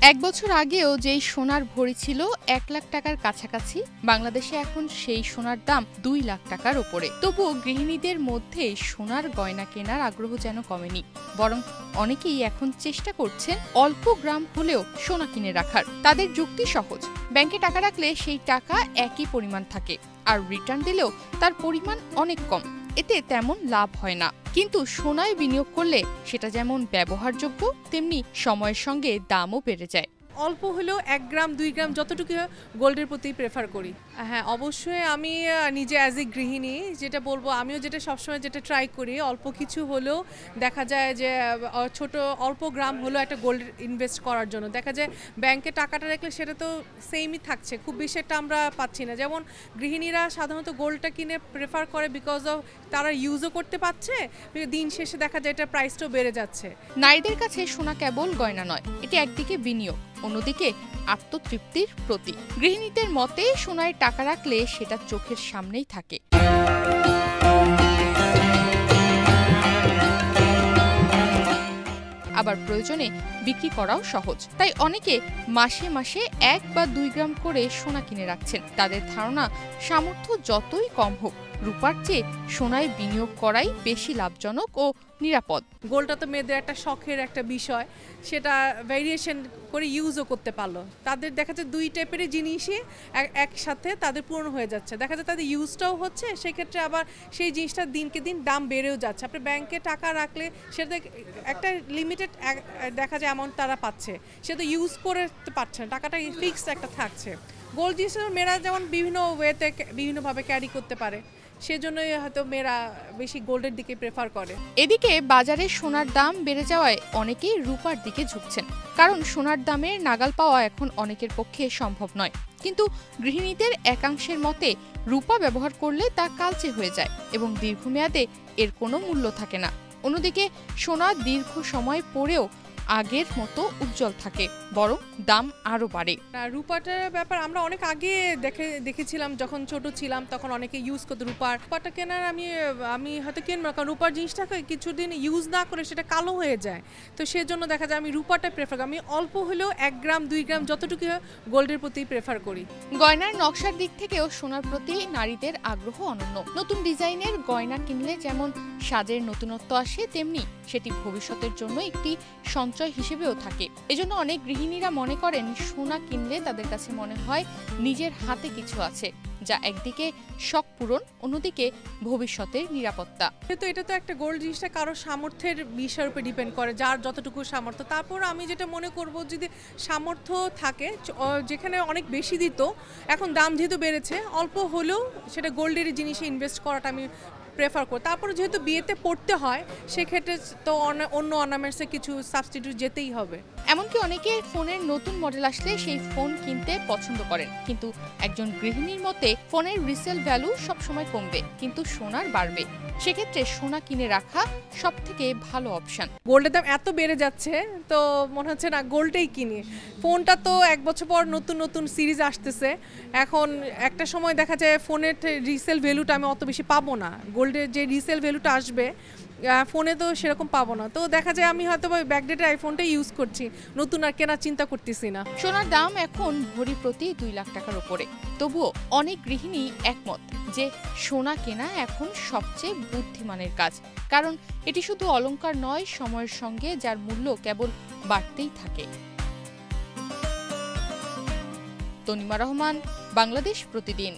এক বছর আগেও যেই সোনার ভরি ছিল ১ লাখ টাকার কাছাকাছি, বাংলাদেশে এখন সেই সোনার দাম ২ লাখ টাকার ওপরে। তবুও গৃহিণীদের মধ্যে সোনার গয়না কেনার আগ্রহ যেন কমেনি, বরং অনেকেই এখন চেষ্টা করছেন অল্প গ্রাম হলেও সোনা কিনে রাখার। তাদের যুক্তি সহজ, ব্যাংকে টাকা রাখলে সেই টাকা একই পরিমাণ থাকে, আর রিটার্ন দিলেও তার পরিমাণ অনেক কম, এতে তেমন লাভ হয় না। কিন্তু সোনায় বিনিয়োগ করলে সেটা যেমন ব্যবহারযোগ্য, তেমনি সময়ের সঙ্গে দামও বেড়ে যায়। অল্প হলেও ১ গ্রাম ২ গ্রাম যতটুকু গোল্ডের প্রতি প্রেফার করি। হ্যাঁ, অবশ্যই আমি নিজে অ্যাজ এ গৃহিণী যেটা বলবো, আমিও যেটা সবসময় যেটা ট্রাই করি, অল্প কিছু হলেও দেখা যায় যে ছোট অল্প গ্রাম হলেও একটা গোল্ড ইনভেস্ট করার জন্য। দেখা যায় ব্যাংকে টাকাটা রাখলে সেটা তো সেমই থাকছে, খুব বেশি একটা আমরা পাচ্ছি না। যেমন গৃহিণীরা সাধারণত গোল্ডটা কিনে প্রেফার করে বিকজ অফ তারা ইউজও করতে পারছে, দিন শেষে দেখা যায় এটা প্রাইসটাও বেড়ে যাচ্ছে। নারীদের কাছে সোনা কেবল গয়না নয়, এটি একদিকে বিনিয়োগ, অন্যদিকে আত্মতৃপ্তির প্রতীক। গৃহিণীদের মতে সোনায় টাকা রাখলে সেটা চোখের সামনেই থাকে। আবার প্রয়োজনে বিক্রি করাও সহজ। তাই অনেকে মাসে মাসে ১ বা ২ গ্রাম করে সোনা কিনে রাখছেন। তাদের ধারণা, সামর্থ্য যতই কম হোক, রূপার চেয়ে সোনায় বিনিয়োগ করাই বেশি লাভজনক ও নিরাপদ। গোল্ডটা তো মেয়েদের একটা শখের একটা বিষয়, সেটা ভেরিয়েশন করে ইউজও করতে পারলো। তাদের দেখা যায় ২ টাইপের জিনিসই একসাথে তাদের পূরণ হয়ে যাচ্ছে। দেখা যায় তাদের ইউজটাও হচ্ছে, সেক্ষেত্রে আবার সেই জিনিসটা দিনকে দিন দাম বেড়েও যাচ্ছে। আপনি ব্যাংকে টাকা রাখলে সেটা একটা লিমিটেড দেখা যায় অ্যামাউন্ট তারা পাচ্ছে, সেটা ইউজ করতে পারছে না, টাকাটা ফিক্সড একটা থাকছে। গোল্ড জিনিসটা মেয়েরা যেমন বিভিন্ন ওয়েতে বিভিন্নভাবে ক্যারি করতে পারে, সেজন্যই হয়তো মেয়েরা বেশি গোল্ডের দিকে প্রেফার করে। এদিকে বাজারে সোনার দাম বেড়ে যাওয়ায় অনেকেই রূপার দিকে ঝুঁকছেন, কারণ সোনার দামের নাগাল পাওয়া এখন অনেকের পক্ষে সম্ভব নয়। কিন্তু গৃহিণীদের একাংশের মতে রূপা ব্যবহার করলে তা কালচে হয়ে যায় এবং দীর্ঘমেয়াদে এর কোনো মূল্য থাকে না। অন্যদিকে সোনা দীর্ঘ সময় পরেও আগের মতো উজ্জ্বল থাকে, বরং দাম আরো বাড়ে। রূপাটার ব্যাপার আমরা অনেক আগে দেখেছিলাম, যখন ছোট ছিলাম তখন অনেকে ইউজ করতো রূপাটা কেনার। আমি হয়তো কিনবো, কারণ রূপার জিনিসটাকে কিছুদিন ইউজ না করে সেটা কালো হয়ে যায়, তো সেজন্য দেখা যায় আমি রূপাটা প্রেফার করি। আমি অল্প হলেও ১ গ্রাম ২ গ্রাম যতটুকু গোল্ডের প্রতি প্রেফার করি। গয়নার নকশার দিক থেকেও সোনার প্রতি নারীদের আগ্রহ অনন্য। নতুন ডিজাইনের গয়না কিনলে যেমন সাজের নতুনত্ব আসে, তেমনি সেটি ভবিষ্যতের জন্য একটি সঞ্চয় হিসেবেও থাকে। এজন্য অনেক গৃহিণীরা মনে করেন সোনা কিনলে তাদের কাছে মনে হয় নিজের হাতে কিছু আছে, যা একদিকে শখ পূরণ, অন্যদিকে ভবিষ্যতের নিরাপত্তা। কিন্তু এটা তো একটা গোল্ড জিনিসটা কারো সামর্থ্যের বিষয়ের উপর ডিপেন্ড করে, যার যতটুকু সামর্থ্য। তারপর আমি যেটা মনে করব, যদি সামর্থ্য থাকে, যেখানে অনেক বেশি দিত, এখন দাম যেহেতু বেড়েছে, অল্প হলেও সেটা গোল্ডের জিনিসে ইনভেস্ট করাটা আমি প্রেফার করি। তারপরে যেহেতু বিয়েতে পড়তে হয়, সেক্ষেত্রে তো অন্য অর্নামেন্টসে কিছু সাবস্টিটিউট যেতেই হবে। এমনকি অনেকে ফোনের নতুন মডেল আসলে সেই ফোন কিনতে পছন্দ করেন, কিন্তু একজন গৃহিণীর মতে ফোনের রিসেল ভ্যালু সবসময় কমবে, কিন্তু সোনার বাড়বে। সেক্ষেত্রে সোনা কিনে রাখা সব থেকে ভালো অপশন। গোল্ডের দাম এত বেড়ে যাচ্ছে, তো মনে হচ্ছে না গোল্ডটাই কিনি। ফোনটা তো ১ বছর পর নতুন নতুন সিরিজ আসতেছে, এখন একটা সময় দেখা যায় ফোনের রিসেল ভ্যালুটা আমি অত বেশি পাবো না। গোল্ডের যে রিসেল ভ্যালুটা আসবে ফোনে তো সেরকম পাবো না, তো দেখা যায় আমি হয়তো ব্যাকডেটের আইফোনটাই ইউজ করছি, নতুন আর কেনার চিন্তা করতেছি না। সোনার দাম এখন ভরি প্রতি ২ লাখ টাকার উপরে। তবুও অনেক গৃহিণী একমত যে সোনা কেনা এখন সবচেয়ে বুদ্ধিমানের কাজ, কারণ এটি শুধু অলংকার নয়, সময়ের সঙ্গে যার মূল্য কেবল বাড়তেই থাকে। তনিমা রহমান, বাংলাদেশ প্রতিদিন।